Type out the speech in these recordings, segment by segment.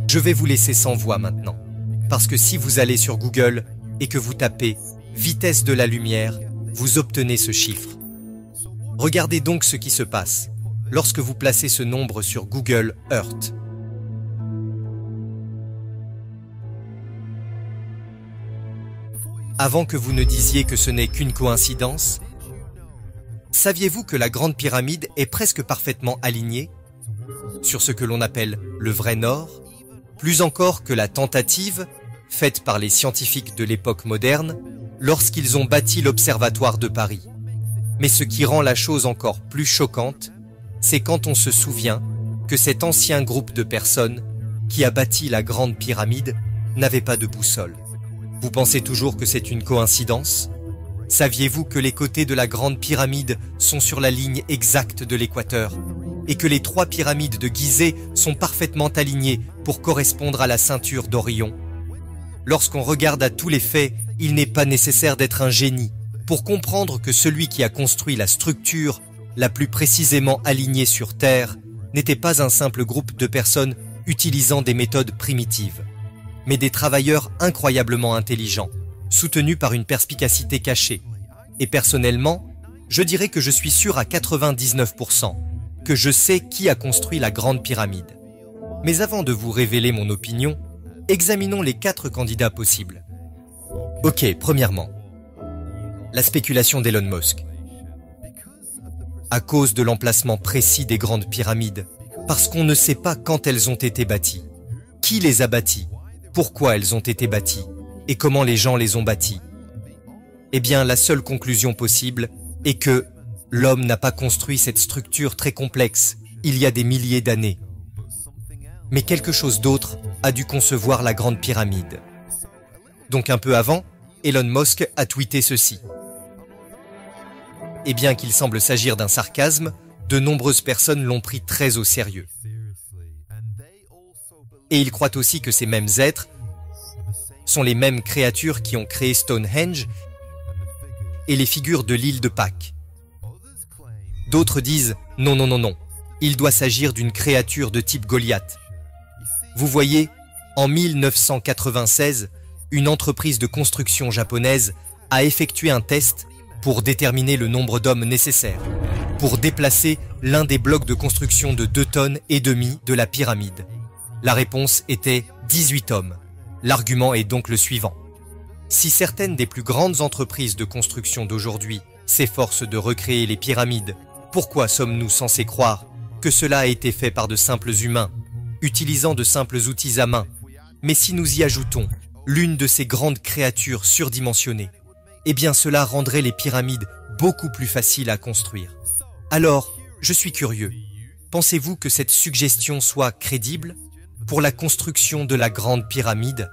Je vais vous laisser sans voix maintenant, parce que si vous allez sur Google et que vous tapez « vitesse de la lumière », vous obtenez ce chiffre. Regardez donc ce qui se passe lorsque vous placez ce nombre sur Google Earth. Avant que vous ne disiez que ce n'est qu'une coïncidence, saviez-vous que la Grande Pyramide est presque parfaitement alignée sur ce que l'on appelle le vrai nord, plus encore que la tentative faite par les scientifiques de l'époque moderne lorsqu'ils ont bâti l'Observatoire de Paris. Mais ce qui rend la chose encore plus choquante, c'est quand on se souvient que cet ancien groupe de personnes qui a bâti la Grande Pyramide n'avait pas de boussole. Vous pensez toujours que c'est une coïncidence? Saviez-vous que les côtés de la Grande Pyramide sont sur la ligne exacte de l'équateur et que les 3 pyramides de Gizeh sont parfaitement alignées pour correspondre à la ceinture d'Orion? Lorsqu'on regarde à tous les faits, il n'est pas nécessaire d'être un génie pour comprendre que celui qui a construit la structure la plus précisément alignée sur Terre n'était pas un simple groupe de personnes utilisant des méthodes primitives, mais des travailleurs incroyablement intelligents, soutenus par une perspicacité cachée. Et personnellement, je dirais que je suis sûr à 99% que je sais qui a construit la Grande Pyramide. Mais avant de vous révéler mon opinion, examinons les 4 candidats possibles. Ok, premièrement, la spéculation d'Elon Musk. À cause de l'emplacement précis des grandes pyramides, parce qu'on ne sait pas quand elles ont été bâties, qui les a bâties, pourquoi elles ont été bâties, et comment les gens les ont bâties. Eh bien, la seule conclusion possible est que l'homme n'a pas construit cette structure très complexe il y a des milliers d'années. Mais quelque chose d'autre a dû concevoir la Grande Pyramide. Donc un peu avant, Elon Musk a tweeté ceci. Et bien qu'il semble s'agir d'un sarcasme, de nombreuses personnes l'ont pris très au sérieux. Et ils croient aussi que ces mêmes êtres sont les mêmes créatures qui ont créé Stonehenge et les figures de l'île de Pâques. D'autres disent « non, non, non, non, il doit s'agir d'une créature de type Goliath ». Vous voyez, en 1996, une entreprise de construction japonaise a effectué un test pour déterminer le nombre d'hommes nécessaires pour déplacer l'un des blocs de construction de 2,5 tonnes de la pyramide. La réponse était 18 hommes. L'argument est donc le suivant. Si certaines des plus grandes entreprises de construction d'aujourd'hui s'efforcent de recréer les pyramides, pourquoi sommes-nous censés croire que cela a été fait par de simples humains, utilisant de simples outils à main? Mais si nous y ajoutons l'une de ces grandes créatures surdimensionnées, eh bien cela rendrait les pyramides beaucoup plus faciles à construire. Alors, je suis curieux. Pensez-vous que cette suggestion soit crédible pour la construction de la Grande Pyramide?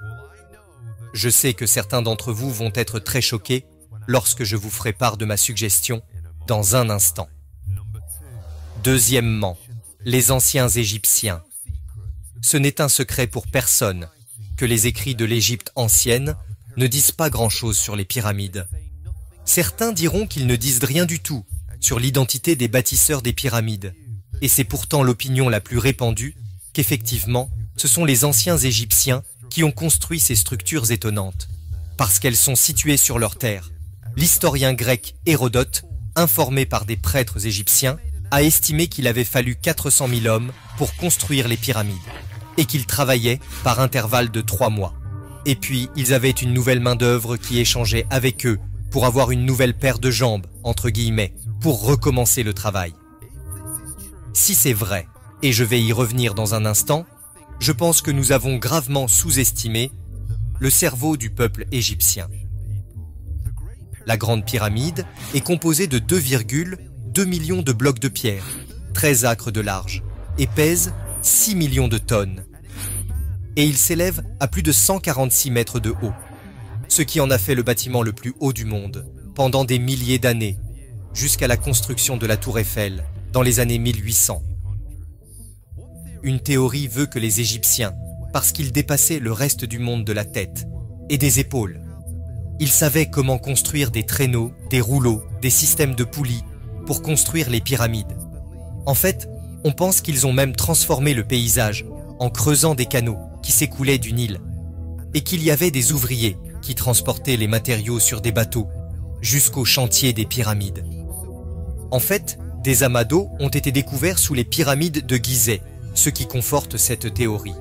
Je sais que certains d'entre vous vont être très choqués lorsque je vous ferai part de ma suggestion dans un instant. Deuxièmement, les anciens Égyptiens. Ce n'est un secret pour personne que les écrits de l'Égypte ancienne ne disent pas grand-chose sur les pyramides. Certains diront qu'ils ne disent rien du tout sur l'identité des bâtisseurs des pyramides. Et c'est pourtant l'opinion la plus répandue qu'effectivement, ce sont les anciens Égyptiens qui ont construit ces structures étonnantes, parce qu'elles sont situées sur leur terre. L'historien grec Hérodote, informé par des prêtres égyptiens, a estimé qu'il avait fallu 400 000 hommes pour construire les pyramides, et qu'ils travaillaient par intervalle de 3 mois. Et puis, ils avaient une nouvelle main-d'œuvre qui échangeait avec eux pour avoir une nouvelle paire de jambes, entre guillemets, pour recommencer le travail. Si c'est vrai, et je vais y revenir dans un instant, je pense que nous avons gravement sous-estimé le cerveau du peuple égyptien. La Grande Pyramide est composée de 2,2 millions de blocs de pierre, 13 acres de large, et pèse 6 millions de tonnes. Et il s'élève à plus de 146 mètres de haut, ce qui en a fait le bâtiment le plus haut du monde pendant des milliers d'années, jusqu'à la construction de la Tour Eiffel dans les années 1800. Une théorie veut que les Égyptiens, parce qu'ils dépassaient le reste du monde de la tête et des épaules, ils savaient comment construire des traîneaux, des rouleaux, des systèmes de poulies pour construire les pyramides. En fait, on pense qu'ils ont même transformé le paysage en creusant des canaux qui s'écoulait du Nil et qu'il y avait des ouvriers qui transportaient les matériaux sur des bateaux jusqu'au chantier des pyramides. En fait, des amas d'eau ont été découverts sous les pyramides de Gizeh, ce qui conforte cette théorie.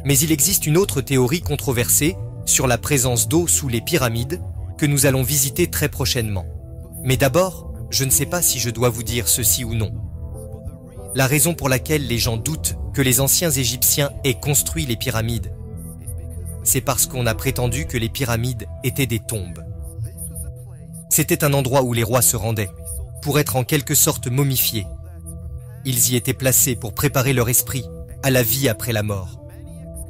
Mais il existe une autre théorie controversée sur la présence d'eau sous les pyramides que nous allons visiter très prochainement. Mais d'abord, je ne sais pas si je dois vous dire ceci ou non. La raison pour laquelle les gens doutent que les anciens Égyptiens aient construit les pyramides, c'est parce qu'on a prétendu que les pyramides étaient des tombes. C'était un endroit où les rois se rendaient, pour être en quelque sorte momifiés. Ils y étaient placés pour préparer leur esprit à la vie après la mort.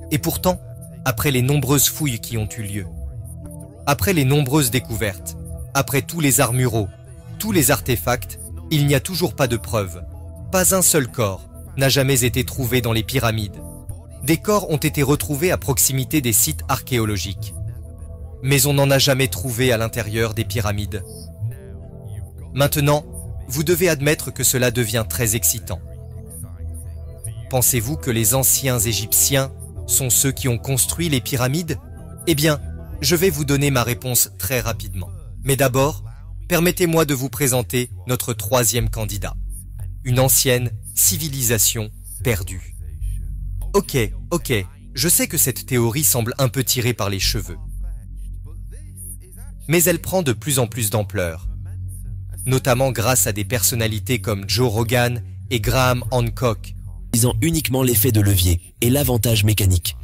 Et pourtant, après les nombreuses fouilles qui ont eu lieu, après les nombreuses découvertes, après tous les arts muraux, tous les artefacts, il n'y a toujours pas de preuves. Pas un seul corps n'a jamais été trouvé dans les pyramides. Des corps ont été retrouvés à proximité des sites archéologiques. Mais on n'en a jamais trouvé à l'intérieur des pyramides. Maintenant, vous devez admettre que cela devient très excitant. Pensez-vous que les anciens Égyptiens sont ceux qui ont construit les pyramides? Eh bien, je vais vous donner ma réponse très rapidement. Mais d'abord, permettez-moi de vous présenter notre troisième candidat. Une ancienne civilisation perdue. Ok, je sais que cette théorie semble un peu tirée par les cheveux. Mais elle prend de plus en plus d'ampleur, notamment grâce à des personnalités comme Joe Rogan et Graham Hancock, utilisant uniquement l'effet de levier et l'avantage mécanique.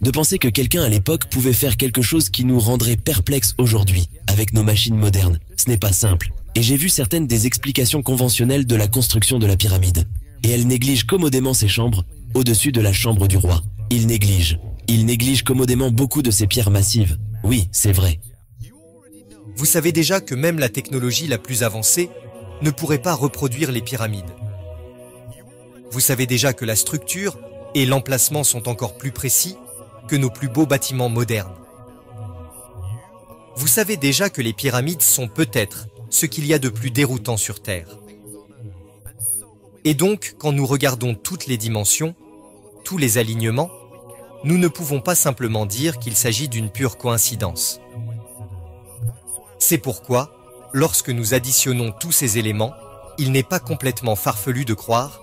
De penser que quelqu'un à l'époque pouvait faire quelque chose qui nous rendrait perplexes aujourd'hui, avec nos machines modernes, ce n'est pas simple. Et j'ai vu certaines des explications conventionnelles de la construction de la pyramide. Et elle néglige commodément ses chambres, au-dessus de la chambre du roi. Il néglige commodément beaucoup de ces pierres massives. Oui, c'est vrai. Vous savez déjà que même la technologie la plus avancée ne pourrait pas reproduire les pyramides. Vous savez déjà que la structure et l'emplacement sont encore plus précis que nos plus beaux bâtiments modernes. Vous savez déjà que les pyramides sont peut-être ce qu'il y a de plus déroutant sur Terre. Et donc, quand nous regardons toutes les dimensions, tous les alignements, nous ne pouvons pas simplement dire qu'il s'agit d'une pure coïncidence. C'est pourquoi, lorsque nous additionnons tous ces éléments, il n'est pas complètement farfelu de croire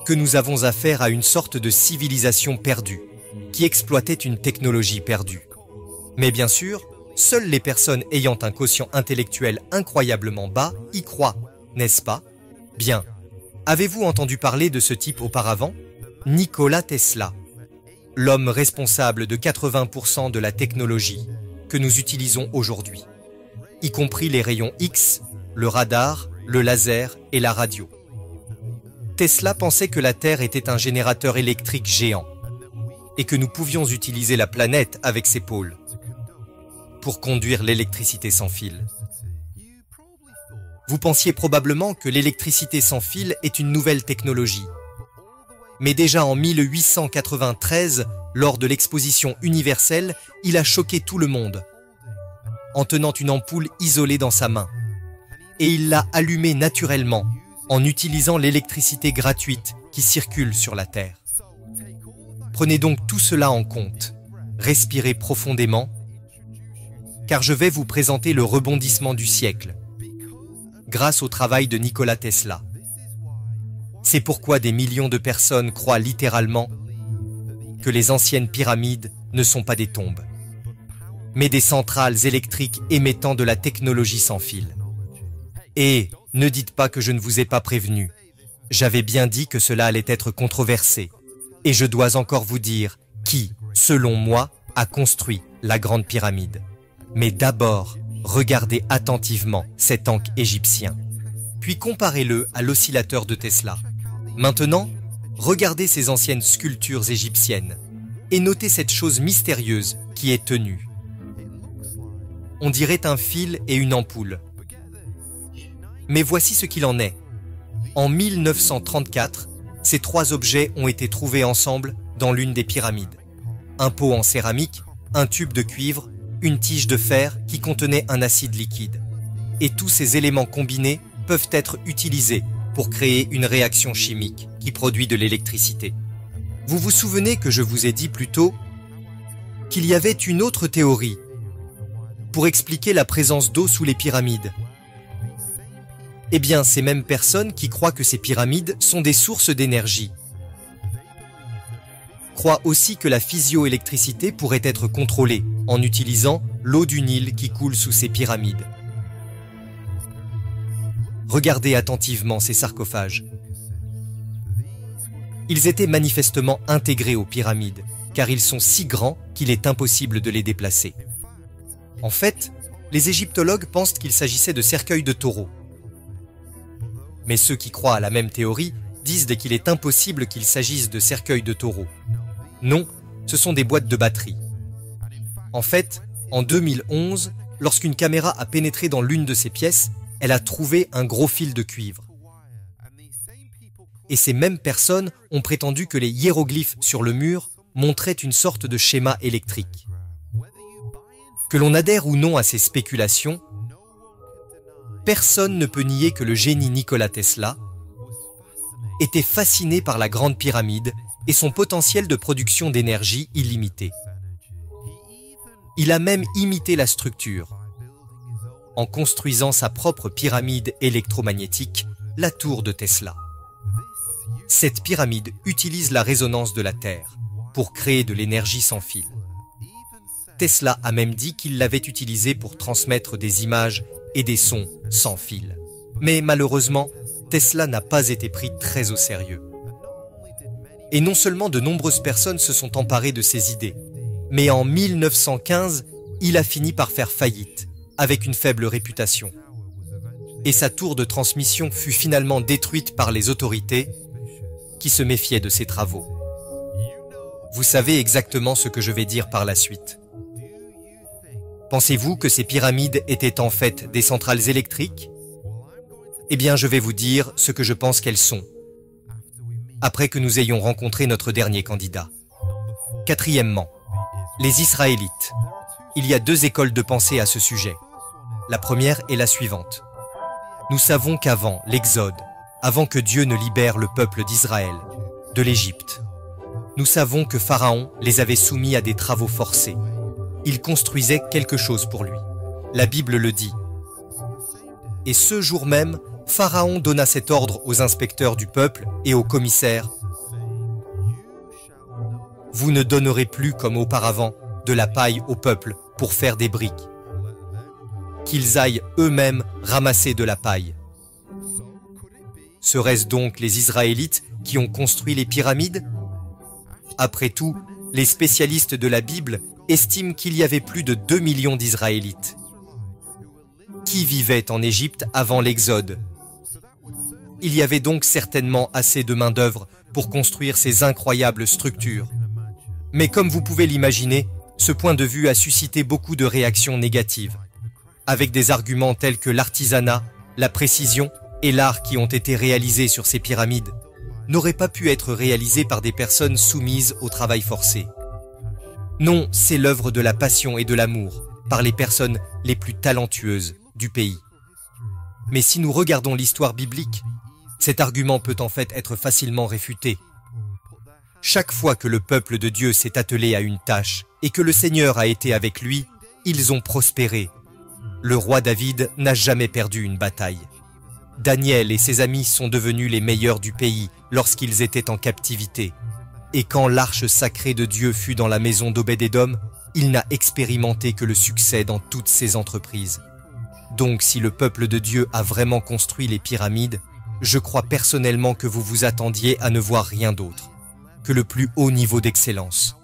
que nous avons affaire à une sorte de civilisation perdue, qui exploitait une technologie perdue. Mais bien sûr, seules les personnes ayant un quotient intellectuel incroyablement bas y croient, n'est-ce pas? Bien. Avez-vous entendu parler de ce type auparavant? Nikola Tesla, l'homme responsable de 80% de la technologie que nous utilisons aujourd'hui, y compris les rayons X, le radar, le laser et la radio. Tesla pensait que la Terre était un générateur électrique géant et que nous pouvions utiliser la planète avec ses pôles pour conduire l'électricité sans fil. Vous pensiez probablement que l'électricité sans fil est une nouvelle technologie. Mais déjà en 1893, lors de l'exposition universelle, il a choqué tout le monde en tenant une ampoule isolée dans sa main. Et il l'a allumée naturellement en utilisant l'électricité gratuite qui circule sur la Terre. Prenez donc tout cela en compte. Respirez profondément, car je vais vous présenter le rebondissement du siècle, grâce au travail de Nikola Tesla. C'est pourquoi des millions de personnes croient littéralement que les anciennes pyramides ne sont pas des tombes, mais des centrales électriques émettant de la technologie sans fil. Et ne dites pas que je ne vous ai pas prévenu. J'avais bien dit que cela allait être controversé. Et je dois encore vous dire qui, selon moi, a construit la grande pyramide. Mais d'abord, regardez attentivement cet ankh égyptien. Puis comparez-le à l'oscillateur de Tesla. Maintenant, regardez ces anciennes sculptures égyptiennes et notez cette chose mystérieuse qui est tenue. On dirait un fil et une ampoule. Mais voici ce qu'il en est. En 1934, ces trois objets ont été trouvés ensemble dans l'une des pyramides. Un pot en céramique, un tube de cuivre, une tige de fer qui contenait un acide liquide. Et tous ces éléments combinés peuvent être utilisés pour créer une réaction chimique qui produit de l'électricité. Vous vous souvenez que je vous ai dit plus tôt qu'il y avait une autre théorie pour expliquer la présence d'eau sous les pyramides. Eh bien, ces mêmes personnes qui croient que ces pyramides sont des sources d'énergie croient aussi que la physioélectricité pourrait être contrôlée en utilisant l'eau du Nil qui coule sous ces pyramides. Regardez attentivement ces sarcophages. Ils étaient manifestement intégrés aux pyramides, car ils sont si grands qu'il est impossible de les déplacer. En fait, les égyptologues pensent qu'il s'agissait de cercueils de taureaux. Mais ceux qui croient à la même théorie disent qu'il est impossible qu'il s'agisse de cercueils de taureaux. Non, ce sont des boîtes de batterie. En fait, en 2011, lorsqu'une caméra a pénétré dans l'une de ces pièces, elle a trouvé un gros fil de cuivre. Et ces mêmes personnes ont prétendu que les hiéroglyphes sur le mur montraient une sorte de schéma électrique. Que l'on adhère ou non à ces spéculations, personne ne peut nier que le génie Nikola Tesla était fasciné par la Grande Pyramide et son potentiel de production d'énergie illimité. Il a même imité la structure, en construisant sa propre pyramide électromagnétique, la tour de Tesla. Cette pyramide utilise la résonance de la Terre pour créer de l'énergie sans fil. Tesla a même dit qu'il l'avait utilisée pour transmettre des images et des sons sans fil. Mais malheureusement, Tesla n'a pas été pris très au sérieux. Et non seulement de nombreuses personnes se sont emparées de ses idées, mais en 1915, il a fini par faire faillite, avec une faible réputation. Et sa tour de transmission fut finalement détruite par les autorités qui se méfiaient de ses travaux. Vous savez exactement ce que je vais dire par la suite. Pensez-vous que ces pyramides étaient en fait des centrales électriques? Eh bien, je vais vous dire ce que je pense qu'elles sont, après que nous ayons rencontré notre dernier candidat. Quatrièmement, les Israélites. Il y a deux écoles de pensée à ce sujet. La première est la suivante. Nous savons qu'avant l'Exode, avant que Dieu ne libère le peuple d'Israël de l'Égypte, nous savons que Pharaon les avait soumis à des travaux forcés. Il construisait quelque chose pour lui. La Bible le dit. Et ce jour même, Pharaon donna cet ordre aux inspecteurs du peuple et aux commissaires. Vous ne donnerez plus comme auparavant de la paille au peuple pour faire des briques. Qu'ils aillent eux-mêmes ramasser de la paille. Seraient-ce donc les Israélites qui ont construit les pyramides? Après tout, les spécialistes de la Bible estiment qu'il y avait plus de 2 millions d'Israélites qui vivaient en Égypte avant l'Exode. Il y avait donc certainement assez de main-d'œuvre pour construire ces incroyables structures. Mais comme vous pouvez l'imaginer, ce point de vue a suscité beaucoup de réactions négatives, avec des arguments tels que l'artisanat, la précision et l'art qui ont été réalisés sur ces pyramides n'auraient pas pu être réalisés par des personnes soumises au travail forcé. Non, c'est l'œuvre de la passion et de l'amour par les personnes les plus talentueuses du pays. Mais si nous regardons l'histoire biblique, cet argument peut en fait être facilement réfuté. Chaque fois que le peuple de Dieu s'est attelé à une tâche et que le Seigneur a été avec lui, ils ont prospéré. Le roi David n'a jamais perdu une bataille. Daniel et ses amis sont devenus les meilleurs du pays lorsqu'ils étaient en captivité. Et quand l'arche sacrée de Dieu fut dans la maison d'Obed-Édom, il n'a expérimenté que le succès dans toutes ses entreprises. Donc si le peuple de Dieu a vraiment construit les pyramides, je crois personnellement que vous vous attendiez à ne voir rien d'autre que le plus haut niveau d'excellence.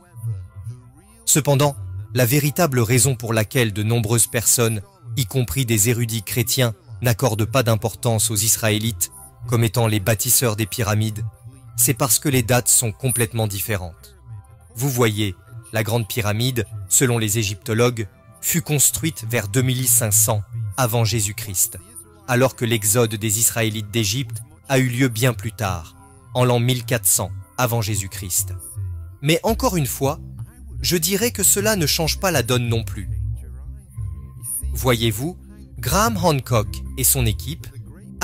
Cependant, la véritable raison pour laquelle de nombreuses personnes, y compris des érudits chrétiens, n'accordent pas d'importance aux Israélites comme étant les bâtisseurs des pyramides, c'est parce que les dates sont complètement différentes. Vous voyez, la Grande Pyramide, selon les égyptologues, fut construite vers 2500 avant Jésus-Christ, alors que l'exode des Israélites d'Égypte a eu lieu bien plus tard, en l'an 1400 avant Jésus-Christ. Mais encore une fois, je dirais que cela ne change pas la donne non plus. Voyez-vous, Graham Hancock et son équipe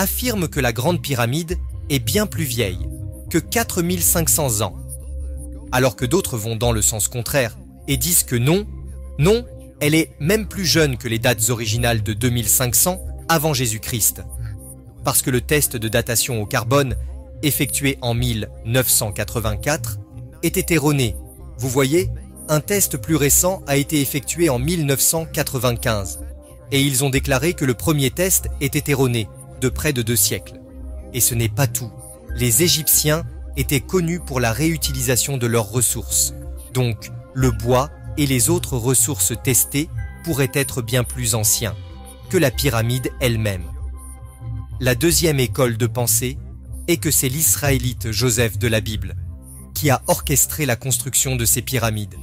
affirment que la Grande Pyramide est bien plus vieille, que 4500 ans, alors que d'autres vont dans le sens contraire et disent que non, elle est même plus jeune que les dates originales de 2500 avant Jésus-Christ, parce que le test de datation au carbone, effectué en 1984, était erroné. Vous voyez, un test plus récent a été effectué en 1995, et ils ont déclaré que le premier test était erroné, de près de 2 siècles. Et ce n'est pas tout. Les Égyptiens étaient connus pour la réutilisation de leurs ressources. Donc, le bois et les autres ressources testées pourraient être bien plus anciens que la pyramide elle-même. La deuxième école de pensée est que c'est l'Israélite Joseph de la Bible qui a orchestré la construction de ces pyramides.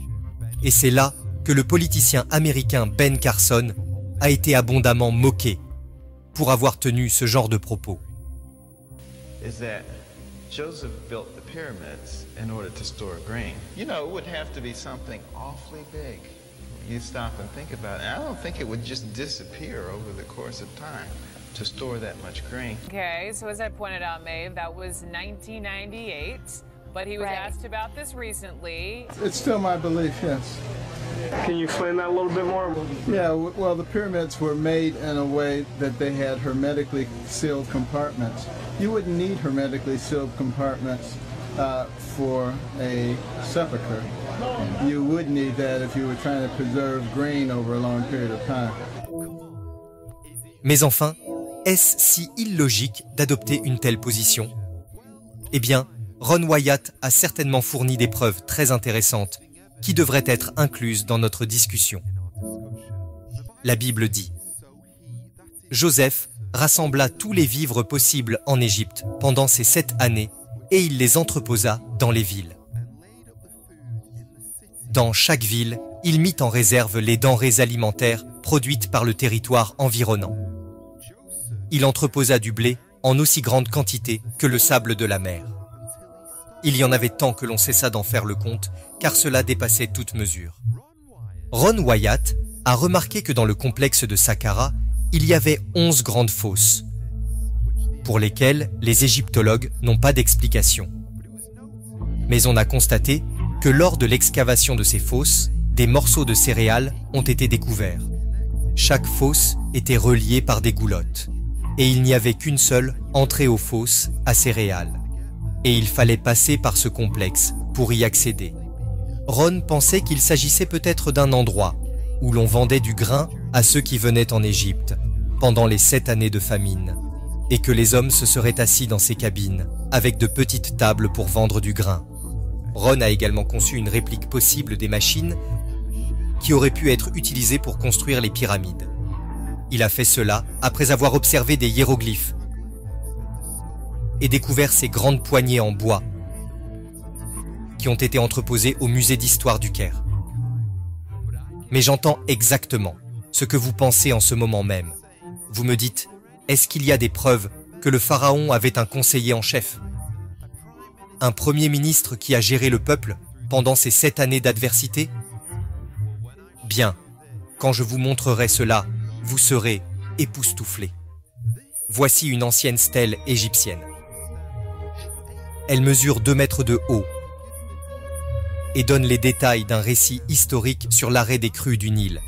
Et c'est là que le politicien américain Ben Carson a été abondamment moqué pour avoir tenu ce genre de propos. Joseph built the pyramids in order to store grain. You know, it would have to be something awfully big. You stop and think about it. I don't think it would just disappear over the course of time to store that much grain. Okay, so as I pointed out, Maeve, that was 1998, but he was asked about this recently. It's still my belief, yes. Can you explain that a little bit more? Yeah, well, the pyramids were made in a way that they had hermetically sealed compartments. You wouldn't need hermetically sealed compartments for a sepulcher. You would need that if you were trying to preserve grain over a long period of time. Mais enfin, est-ce si illogique d'adopter une telle position? Eh bien, Ron Wyatt a certainement fourni des preuves très intéressantes qui devraient être incluses dans notre discussion. La Bible dit: Joseph rassembla tous les vivres possibles en Égypte pendant ces 7 années et il les entreposa dans les villes. Dans chaque ville, il mit en réserve les denrées alimentaires produites par le territoire environnant. Il entreposa du blé en aussi grande quantité que le sable de la mer. Il y en avait tant que l'on cessa d'en faire le compte, car cela dépassait toute mesure. Ron Wyatt a remarqué que dans le complexe de Saqqara, il y avait 11 grandes fosses, pour lesquelles les égyptologues n'ont pas d'explication. Mais on a constaté que lors de l'excavation de ces fosses, des morceaux de céréales ont été découverts. Chaque fosse était reliée par des goulottes, et il n'y avait qu'une seule entrée aux fosses à céréales. Et il fallait passer par ce complexe pour y accéder. Ron pensait qu'il s'agissait peut-être d'un endroit où l'on vendait du grain à ceux qui venaient en Égypte pendant les 7 années de famine, et que les hommes se seraient assis dans ces cabines avec de petites tables pour vendre du grain. Ron a également conçu une réplique possible des machines qui auraient pu être utilisées pour construire les pyramides. Il a fait cela après avoir observé des hiéroglyphes et découvert ces grandes poignées en bois qui ont été entreposées au musée d'histoire du Caire. Mais j'entends exactement ce que vous pensez en ce moment même. Vous me dites, est-ce qu'il y a des preuves que le pharaon avait un conseiller en chef? Un premier ministre qui a géré le peuple pendant ces 7 années d'adversité? Bien, quand je vous montrerai cela, vous serez époustouflés. Voici une ancienne stèle égyptienne. Elle mesure 2 mètres de haut et donne les détails d'un récit historique sur l'arrêt des crues du Nil.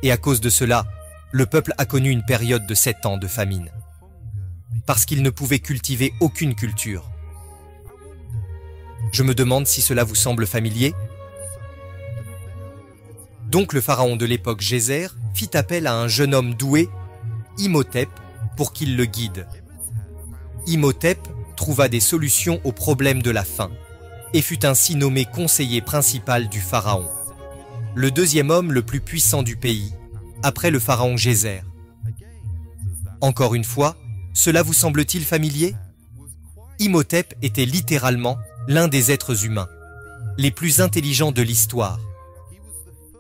Et à cause de cela, le peuple a connu une période de 7 ans de famine, parce qu'il ne pouvait cultiver aucune culture. Je me demande si cela vous semble familier. Donc le pharaon de l'époque Djéser fit appel à un jeune homme doué, Imhotep, pour qu'il le guide. Imhotep trouva des solutions aux problèmes de la faim et fut ainsi nommé conseiller principal du pharaon, le deuxième homme le plus puissant du pays, après le pharaon Djéser. Encore une fois, cela vous semble-t-il familier? Imhotep était littéralement l'un des êtres humains les plus intelligents de l'histoire.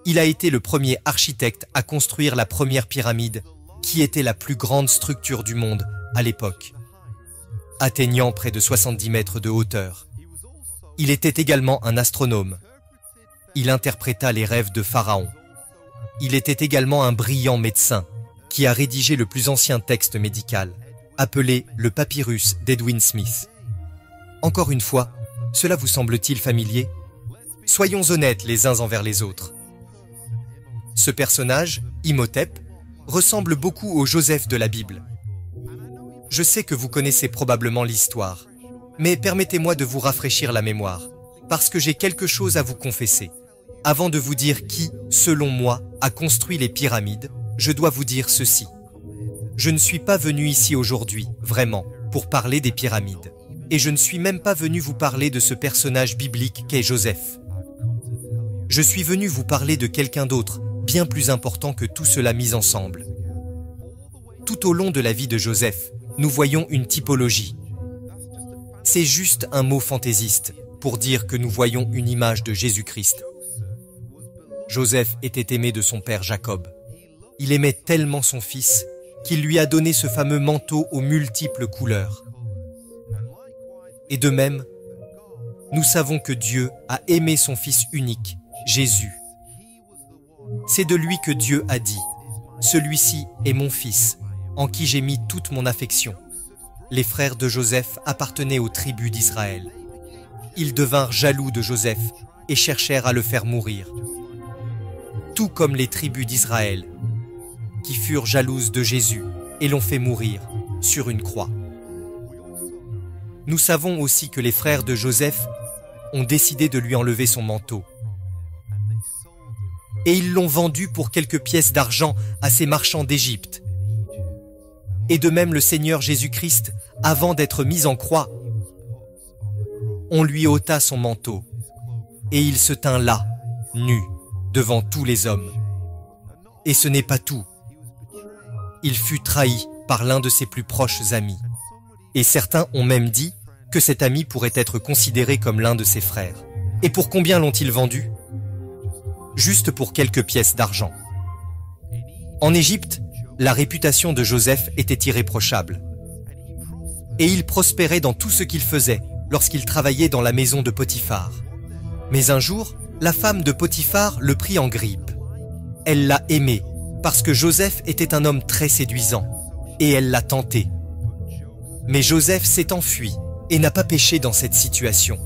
Il a été le premier architecte à construire la première pyramide, qui était la plus grande structure du monde à l'époque, atteignant près de 70 mètres de hauteur. Il était également un astronome. Il interpréta les rêves de Pharaon. Il était également un brillant médecin qui a rédigé le plus ancien texte médical, appelé le papyrus d'Edwin Smith. Encore une fois, cela vous semble-t-il familier? Soyons honnêtes les uns envers les autres. Ce personnage, Imhotep, ressemble beaucoup au Joseph de la Bible. Je sais que vous connaissez probablement l'histoire, mais permettez-moi de vous rafraîchir la mémoire, parce que j'ai quelque chose à vous confesser. Avant de vous dire qui, selon moi, a construit les pyramides, je dois vous dire ceci. Je ne suis pas venu ici aujourd'hui, vraiment, pour parler des pyramides. Et je ne suis même pas venu vous parler de ce personnage biblique qu'est Joseph. Je suis venu vous parler de quelqu'un d'autre, bien plus important que tout cela mis ensemble. Tout au long de la vie de Joseph, nous voyons une typologie. C'est juste un mot fantaisiste pour dire que nous voyons une image de Jésus-Christ. Joseph était aimé de son père Jacob. Il aimait tellement son fils qu'il lui a donné ce fameux manteau aux multiples couleurs. Et de même, nous savons que Dieu a aimé son Fils unique, Jésus. C'est de lui que Dieu a dit, « Celui-ci est mon Fils, en qui j'ai mis toute mon affection. » Les frères de Joseph appartenaient aux tribus d'Israël. Ils devinrent jaloux de Joseph et cherchèrent à le faire mourir. Tout comme les tribus d'Israël, qui furent jalouses de Jésus et l'ont fait mourir sur une croix. Nous savons aussi que les frères de Joseph ont décidé de lui enlever son manteau. Et ils l'ont vendu pour quelques pièces d'argent à ces marchands d'Égypte. Et de même le Seigneur Jésus-Christ, avant d'être mis en croix, on lui ôta son manteau, et il se tint là, nu, devant tous les hommes. Et ce n'est pas tout. Il fut trahi par l'un de ses plus proches amis. Et certains ont même dit que cet ami pourrait être considéré comme l'un de ses frères. Et pour combien l'ont-ils vendu? Juste pour quelques pièces d'argent. En Égypte, la réputation de Joseph était irréprochable. Et il prospérait dans tout ce qu'il faisait lorsqu'il travaillait dans la maison de Potiphar. Mais un jour, la femme de Potiphar le prit en grippe. Elle l'a aimé parce que Joseph était un homme très séduisant et elle l'a tenté. Mais Joseph s'est enfui et n'a pas péché dans cette situation.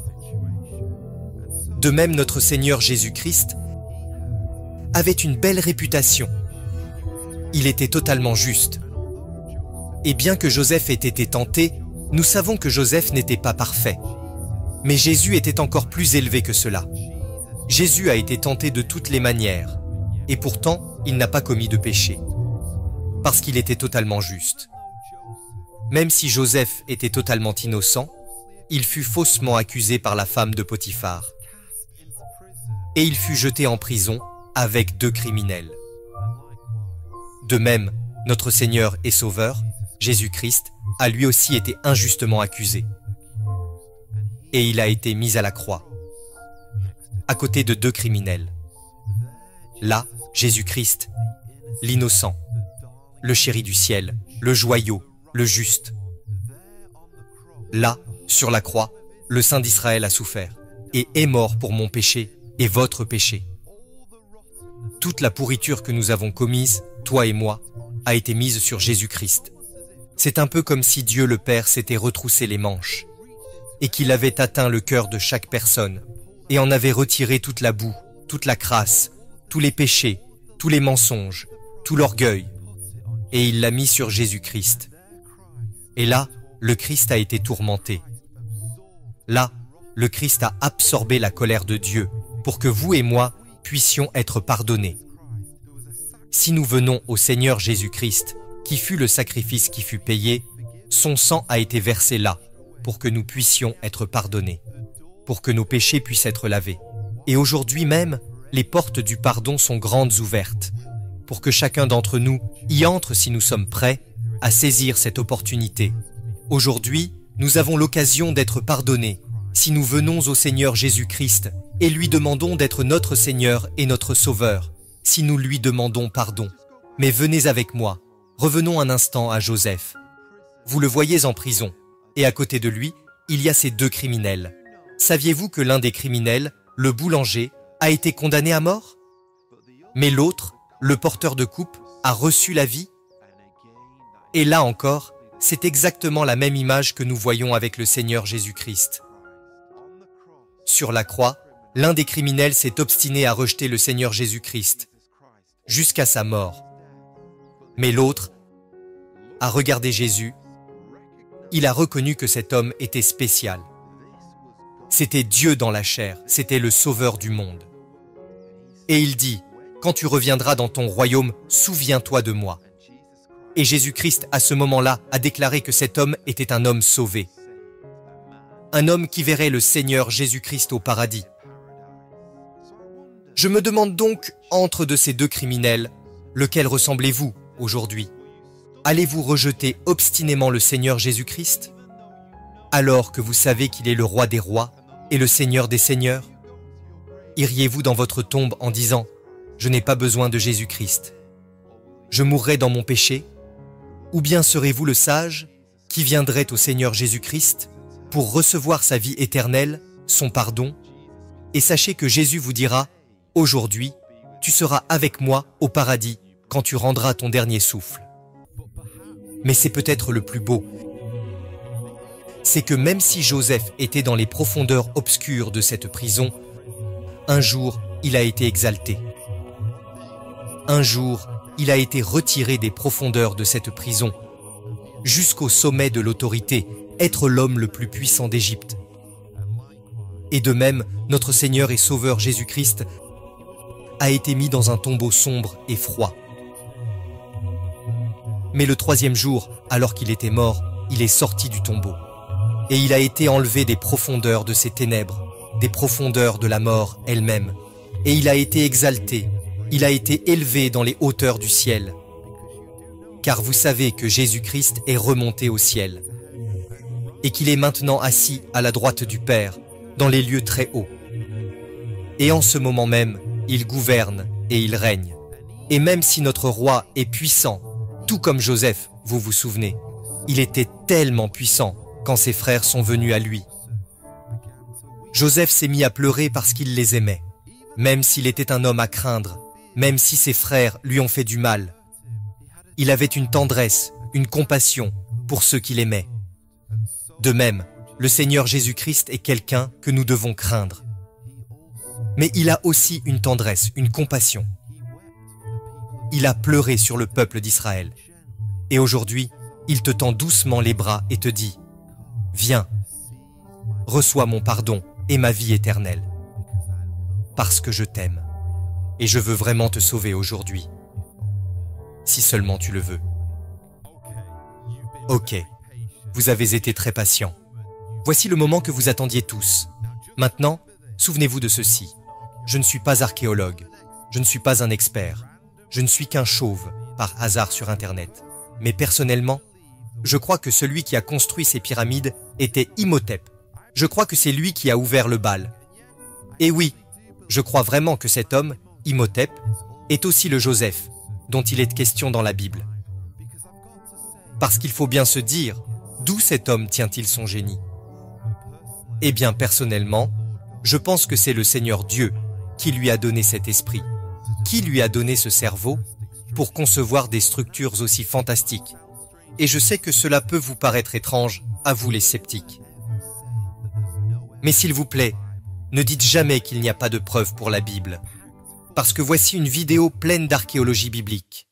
De même, notre Seigneur Jésus-Christ avait une belle réputation. Il était totalement juste. Et bien que Joseph ait été tenté, nous savons que Joseph n'était pas parfait. Mais Jésus était encore plus élevé que cela. Jésus a été tenté de toutes les manières, et pourtant, il n'a pas commis de péché, parce qu'il était totalement juste. Même si Joseph était totalement innocent, il fut faussement accusé par la femme de Potiphar. Et il fut jeté en prison avec 2 criminels. De même, notre Seigneur et Sauveur, Jésus-Christ, a lui aussi été injustement accusé. Et il a été mis à la croix, à côté de 2 criminels. Là, Jésus-Christ, l'innocent, le chéri du ciel, le joyau, le juste. Là, sur la croix, le Saint d'Israël a souffert et est mort pour mon péché et votre péché. Toute la pourriture que nous avons commise, toi et moi, a été mise sur Jésus-Christ. C'est un peu comme si Dieu le Père s'était retroussé les manches et qu'il avait atteint le cœur de chaque personne et en avait retiré toute la boue, toute la crasse, tous les péchés, tous les mensonges, tout l'orgueil, et il l'a mis sur Jésus-Christ. Et là, le Christ a été tourmenté. Là, le Christ a absorbé la colère de Dieu pour que vous et moi puissions être pardonnés. Si nous venons au Seigneur Jésus-Christ, qui fut le sacrifice qui fut payé, son sang a été versé là pour que nous puissions être pardonnés, pour que nos péchés puissent être lavés. Et aujourd'hui même, les portes du pardon sont grandes ouvertes, pour que chacun d'entre nous y entre si nous sommes prêts à saisir cette opportunité. Aujourd'hui, nous avons l'occasion d'être pardonnés si nous venons au Seigneur Jésus-Christ et lui demandons d'être notre Seigneur et notre Sauveur, si nous lui demandons pardon. Mais venez avec moi, revenons un instant à Joseph. Vous le voyez en prison, et à côté de lui, il y a ces 2 criminels. Saviez-vous que l'un des criminels, le boulanger, a été condamné à mort? Mais l'autre, le porteur de coupe, a reçu la vie? Et là encore, c'est exactement la même image que nous voyons avec le Seigneur Jésus-Christ. Sur la croix, l'un des criminels s'est obstiné à rejeter le Seigneur Jésus-Christ, jusqu'à sa mort. Mais l'autre a regardé Jésus, il a reconnu que cet homme était spécial. C'était Dieu dans la chair, c'était le Sauveur du monde. Et il dit, « Quand tu reviendras dans ton royaume, souviens-toi de moi. » Et Jésus-Christ, à ce moment-là, a déclaré que cet homme était un homme sauvé. Un homme qui verrait le Seigneur Jésus-Christ au paradis. Je me demande donc, entre de ces deux criminels, lequel ressemblez-vous aujourd'hui? Allez-vous rejeter obstinément le Seigneur Jésus-Christ, alors que vous savez qu'il est le roi des rois et le Seigneur des seigneurs? Iriez-vous dans votre tombe en disant « Je n'ai pas besoin de Jésus-Christ. Je mourrai dans mon péché » ou bien serez-vous le sage qui viendrait au Seigneur Jésus-Christ pour recevoir sa vie éternelle, son pardon, et sachez que Jésus vous dira « Aujourd'hui, tu seras avec moi au paradis quand tu rendras ton dernier souffle. » Mais c'est peut-être le plus beau. C'est que même si Joseph était dans les profondeurs obscures de cette prison, un jour, il a été exalté. Un jour, il a été retiré des profondeurs de cette prison, jusqu'au sommet de l'autorité, être l'homme le plus puissant d'Égypte. Et de même, notre Seigneur et Sauveur Jésus-Christ a été mis dans un tombeau sombre et froid. Mais le troisième jour, alors qu'il était mort, il est sorti du tombeau. Et il a été enlevé des profondeurs de ces ténèbres, des profondeurs de la mort elle-même. Et il a été exalté, il a été élevé dans les hauteurs du ciel. Car vous savez que Jésus-Christ est remonté au ciel, et qu'il est maintenant assis à la droite du Père, dans les lieux très hauts. Et en ce moment même, il gouverne et il règne. Et même si notre roi est puissant, tout comme Joseph, vous vous souvenez, il était tellement puissant quand ses frères sont venus à lui. Joseph s'est mis à pleurer parce qu'il les aimait, même s'il était un homme à craindre, même si ses frères lui ont fait du mal. Il avait une tendresse, une compassion pour ceux qu'il aimait. De même, le Seigneur Jésus-Christ est quelqu'un que nous devons craindre. Mais il a aussi une tendresse, une compassion. Il a pleuré sur le peuple d'Israël. Et aujourd'hui, il te tend doucement les bras et te dit « Viens, reçois mon pardon et ma vie éternelle. Parce que je t'aime. Et je veux vraiment te sauver aujourd'hui. Si seulement tu le veux. » Ok, vous avez été très patient. Voici le moment que vous attendiez tous. Maintenant, souvenez-vous de ceci. Je ne suis pas archéologue. Je ne suis pas un expert. Je ne suis qu'un chauve, par hasard sur Internet. Mais personnellement, je crois que celui qui a construit ces pyramides était Imhotep. Je crois que c'est lui qui a ouvert le bal. Et oui, je crois vraiment que cet homme, Imhotep, est aussi le Joseph, dont il est question dans la Bible. Parce qu'il faut bien se dire, d'où cet homme tient-il son génie? Eh bien, personnellement, je pense que c'est le Seigneur Dieu qui lui a donné cet esprit, qui lui a donné ce cerveau pour concevoir des structures aussi fantastiques. Et je sais que cela peut vous paraître étrange, à vous les sceptiques. Mais s'il vous plaît, ne dites jamais qu'il n'y a pas de preuves pour la Bible, parce que voici une vidéo pleine d'archéologie biblique.